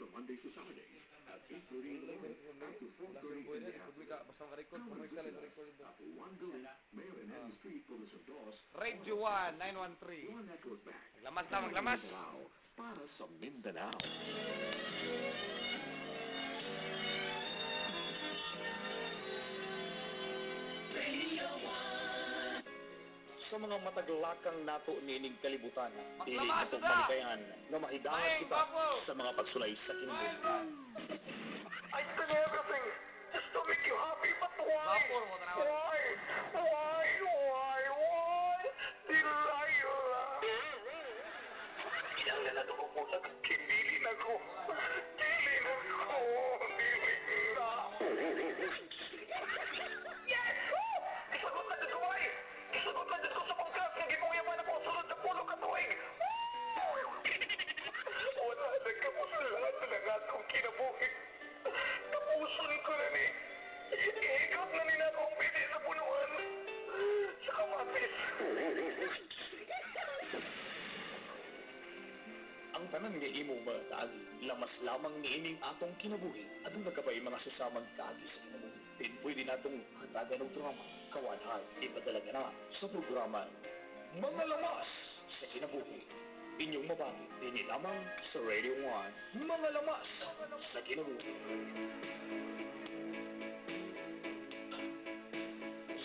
from Mondays to Saturdays at 8:30 in the morning up to 4:30 in the afternoon. After one building, Mayor and Henry Street, Police Dos. Radio 1, 913. One network back. Maglamas na, maglamas. Para sa Mindanao. Sa mga mataglakang nato nining kalibutan, dili Maglamas natong na! malikayan na mahidangan Maing, kita bapo! sa mga pagsulay sa kinabuhi. I did everything just to make you happy, but why? Vapor mo, tanaw. Why? Delilah! Kinanglan na ito ko po sa kibilin ako. Dili na. Yes! Isagot na dito, ay! Isagot na dito sa pangkas na ginuyaman ako sunod sa pulo katuig. Wala na ka po sa lahat na akong kinabuhi. Tapuson ko na ni. Ihigap na nila akong pili sa punuan. Sa kamatis. Ang tanan nga imo mga kaagi, lamas lamang niining atong kinabuhi, adong nagkabay mga susamang kaagi sa kinabuhi. Din pwede natong hatagan ng drama, kawanhan, ipadalaga na sa programa Mga Lamas sa Kinabuhi. Inyong mabati, din lamang sa Radio 1, Mga Lamas sa Kinabuhi.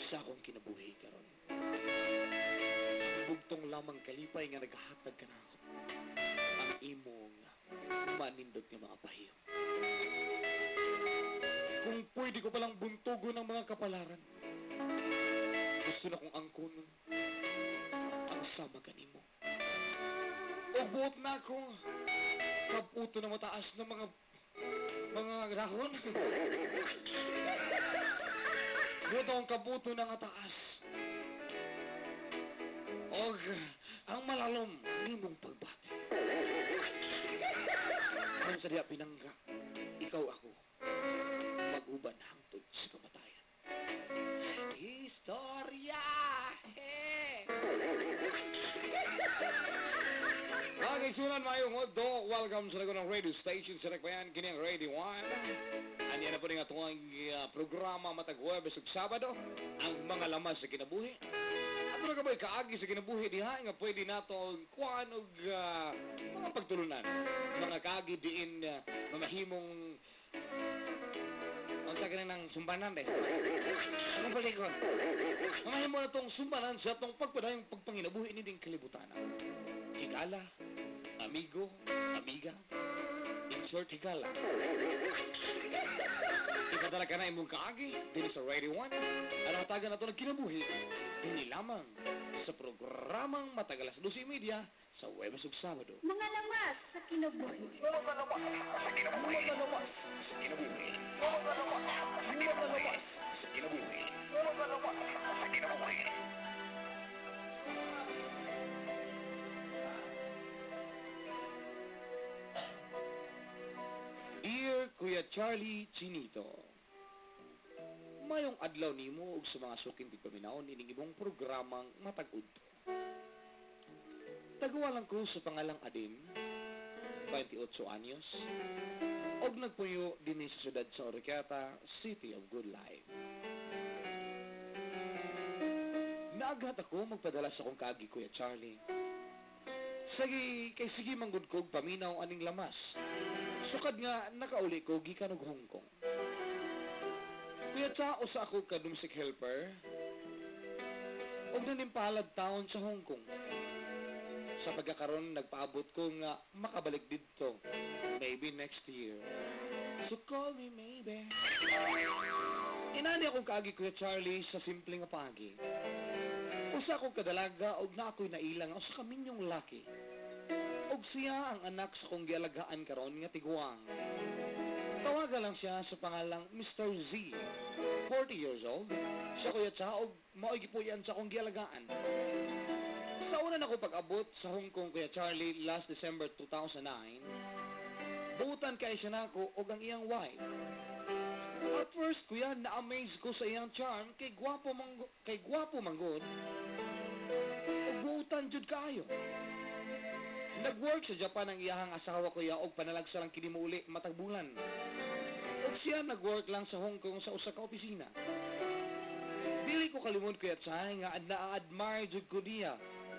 Sa akong kinabuhi karon, bugtong lamang kalipay nga naghahatag ka na ako. Ang imong manindot nga mga pahiyo. Kung pwede ko palang buntugon ng mga kapalaran, gusto na kong angkon ang sama kanimo. O buot na ako kaputo na mataas ng mga rahon. Buot akong kaputo na mataas. O ang malalom nimong pagbati. Ang sadya pinangga, ikaw ako, mag-uban hangtod sa kamatayan. Historia! Mga kaisunan, mayong odo, welcome sa lagunang radio station sa Rekbayan, kini ang Radio 1. Anya na po rin atong programa matag Huwebes ug Sabado, ang mga lamas sa kinabuhi. Ato na kabay kaagi sa kinabuhi diha nga pwede nato kuan og mga pagtulunan. Mga kaagi diin mamahimong unsa ganang sumbanan de. Ano ba likon? Mamahimo na tong sumbanan sa atong pagpadayong pagpanginabuhi ni ding kalibutan. Higala, amigo, amiga, insert higala. Ipadala ka na imong kaagi din sa Radio 1. Ang hatagan na ito ng kinabuhi, hindi lamang sa programang matagalas 12:30 sa Huwebes ug Sabado. Mga lamas sa kinabuhi. Mga lamas sa kinabuhi. Mga Lamas sa Kinabuhi. Mga lamas sa Mga Lamas sa Kinabuhi. Mga lamas sa kinabuhi. Dear Kuya Charlie Chinito, mayong adlaw nimo ug sa mga suking tigpaminaon ining imong programang matag-udto. Tagawalan ko sa pangalang Adin, 28 anyos, og nagpuyo din sa siyudad sa Oroquieta, City of Good Life. Naaghat ako magpadala sa kong kaagi, Kuya Charlie. Sige manggod kog paminaw aning lamas. Sukad nga nakauli ko gikan og Hong Kong. Kuya Cha, usa ako ka domestic helper og nanimpalad taon sa Hong Kong. Sa pagkakaroon nagpaabot ko nga makabalik dito maybe next year. So call me maybe. Inani akong kaagi, Kuya Charlie, sa simpleng nga pagi. Usa akong kadalaga og na ako'y nailang usa kaminyong laki. Og siya ang anak sa kong gialagaan karon nga tiguang. Tawagan lang siya sa pangalang Mr. Z, 40 years old. Siya, Kuya Cha, og mao'y gipuyan sa kong gialagaan. Sa una na ako pag-abot sa Hong Kong, Kuya Charlie, last December 2009, buutan kay siya na ako og ang iyang wife. At first, Kuya, na-amaze ko sa iyang charm kay gwapo manggod. Og buutan jud kaayo. Nag-work sa Japan ang iyahang asawa kuya og panalagsa lang kini uli matag bulan. Ug siya nag-work lang sa Hong Kong sa usa ka opisina. Dili ko kalimod kuya Chay nga na-admire jud ko niya.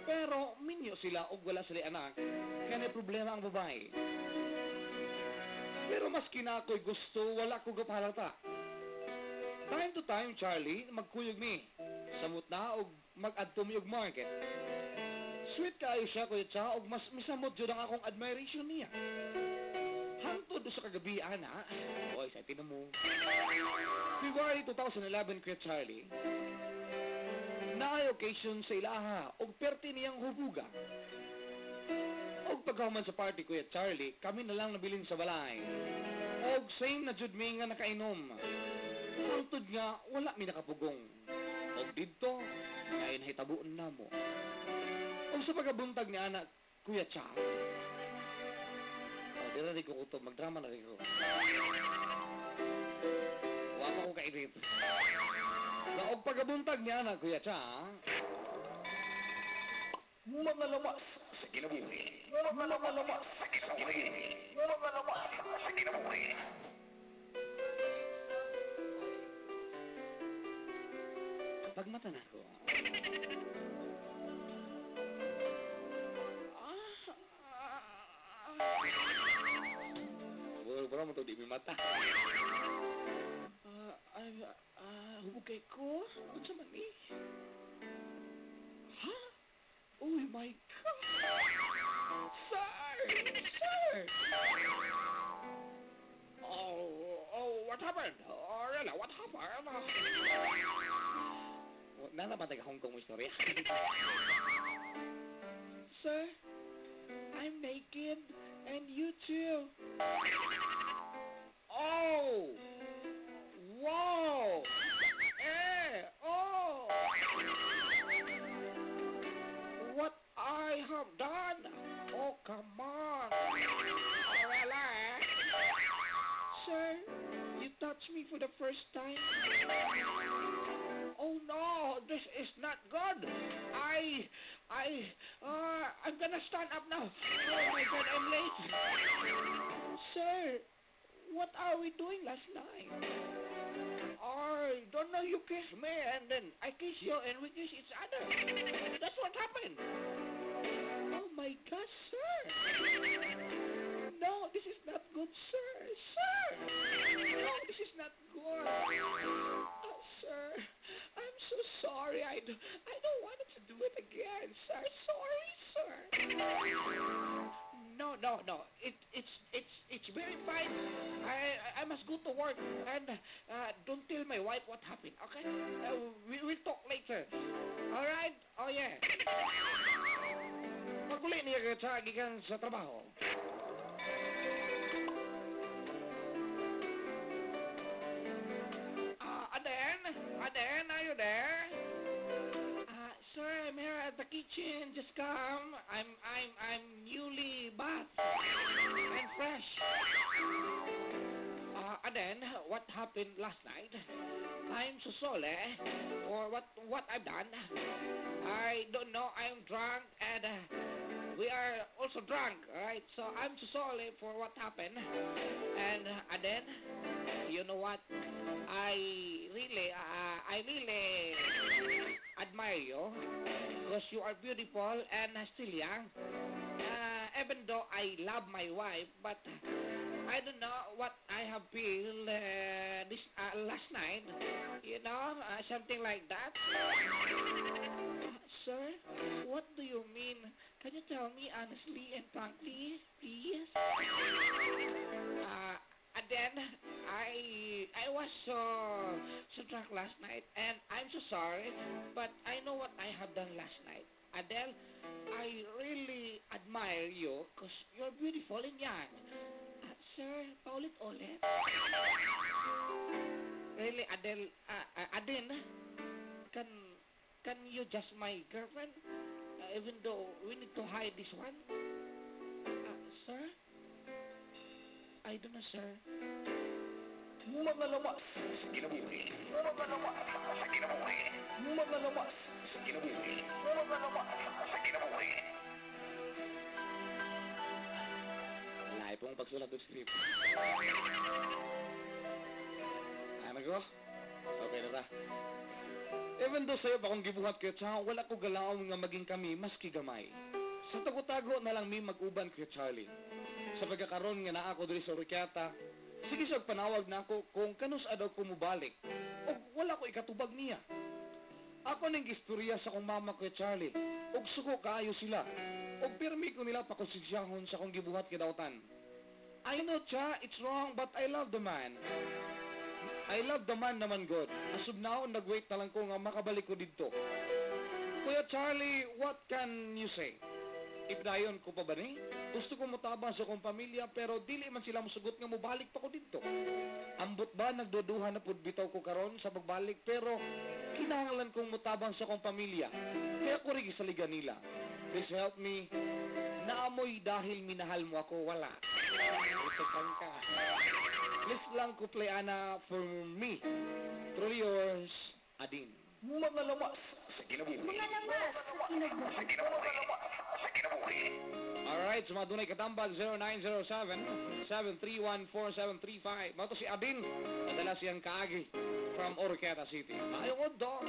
Pero minyo sila og wala sila anak. Kaya may problema ang babae. Pero maski na ako'y gusto, wala ko gapalata. Time to time, Charlie, magkuyog mi. Samot na og mag-adto mi og market. Sweet kaayo siya, kuya Cha, og mas misamot jud ang akong admiration niya. Hangtod sa kagabi, ana. Oy, sa tinan mo. February 2011, kuya Charlie. Naay occasion sa ilaha, og perti niyang hubuga. Og pagkahuman sa party, kuya Charlie, kami na lang nabilin sa balay. Og same na jud mi nga nakainom. Hangtod nga, wala mi nakapugong. Og dito, ngayon hitabuon na mo. Og sa pagkabuntag ni anak, kuya Cha. Di na rin ko kuto, magdrama na rin ko. Wapa ko kainit. Og pagkabuntag ni anak, kuya Cha. Mga lamas sa kinabuhi. Mga lamas sa kinabuhi. Mga lamas sa kinabuhi. Kapag mata na ko. Wala mo ito, di may mata. Hubugay ko? Ano sa mani? Ha? Oh my God! Sir! Sir! Oh, what happened? Oh, really, what happened? Nana ba taga Hong Kong mo istorya? Sir, I'm naked, and you too. Oh! Whoa! Oh! What I have done? Oh, come on! Really? Sir, you touched me for the first time. Oh no, this is not good. I'm gonna stand up now. Oh my God, I'm late. Sir, what are we doing last night? I don't know, you kissed me and then I kiss you and we kiss each other. That's what happened. Oh my God, sir. No, this is not good, sir. Sir! No, this is not good. Oh, sir, I'm so sorry. I don't want to do it again, sir. Sorry, sir. No. It's very fine. I must go to work and don't tell my wife what happened, okay? We'll talk later. All right? Oh yeah. Maguli niya sa gikan sa trabaho. Aden, are you there? Sir, I'm here at the kitchen. Just come. I'm newly bathed and fresh. Aden, what happened last night? I'm so sorry for what I've done. I don't know. I'm drunk and we are also drunk, right? So I'm so sorry for what happened. And Aden, you know what? I really admire you because you are beautiful and still young. Even though I love my wife, but I don't know what I have feel this last night. You know, something like that. Sir, what do you mean? Can you tell me honestly and frankly, please? And then I was so drunk last night, and I'm so sorry, but I know what I have done last night. Adele, I really admire you because you're beautiful and young. Sir, paulit-ulit. Really, Adele, Adin, can you just my girlfriend? Even though we need to hide this one? Sir? I don't know, sir. Mga lamas sa kinabuhi. Mga lamas sa kinabuhi. Mga lamas sa kinabuhi. Mga lamas sa kinabuhi. Ay, pong pagsulat ng script. Ano ko? Okay na ta. Even though sa'yo pa kong gibuhat kayo, tsaka wala ko galaw nga maging kami, maski gamay. Sa tago-tago na lang mi mag-uban kayo, Charlie. Sa pagkakaroon nga na ako diri sa Oroquieta, sige siya panawag na ako kung kanus daw ko mubalik. O wala ko ikatubag niya. Ako ning istorya sa kong mama ko, Charlie. Og suko kaayo sila. Og pirmi ko nila pakonsisyahon sa kong gibuhat kidawtan. I know, cha, it's wrong, but I love the man. I love the man naman, God. Asub na ako, nag-wait na lang ko nga makabalik ko dito. Kuya Charlie, what can you say? Idayon ko pa ba ni? Gusto ko mutabang sa kong pamilya, pero dili man sila musugot nga mubalik pa ko dito. Ambot ba, nagduduhan na pud bitaw ko karon sa pagbalik, pero kinahanglan kong mutabang sa kong pamilya. Kaya ko rin isaligan nila. Please help me. Naamoy dahil minahal mo ako, wala. Ito kang ka. Please lang ko play ana for me. Truly yours, Adin. Mga lamas sa kinabuhi. Mga lamas sa kinabuhi. Alright, sa mga dunay katambag, 0907-731-4735. Mga to si Adin, nadala siyang kaagi from Oroquieta City. Ayong odo.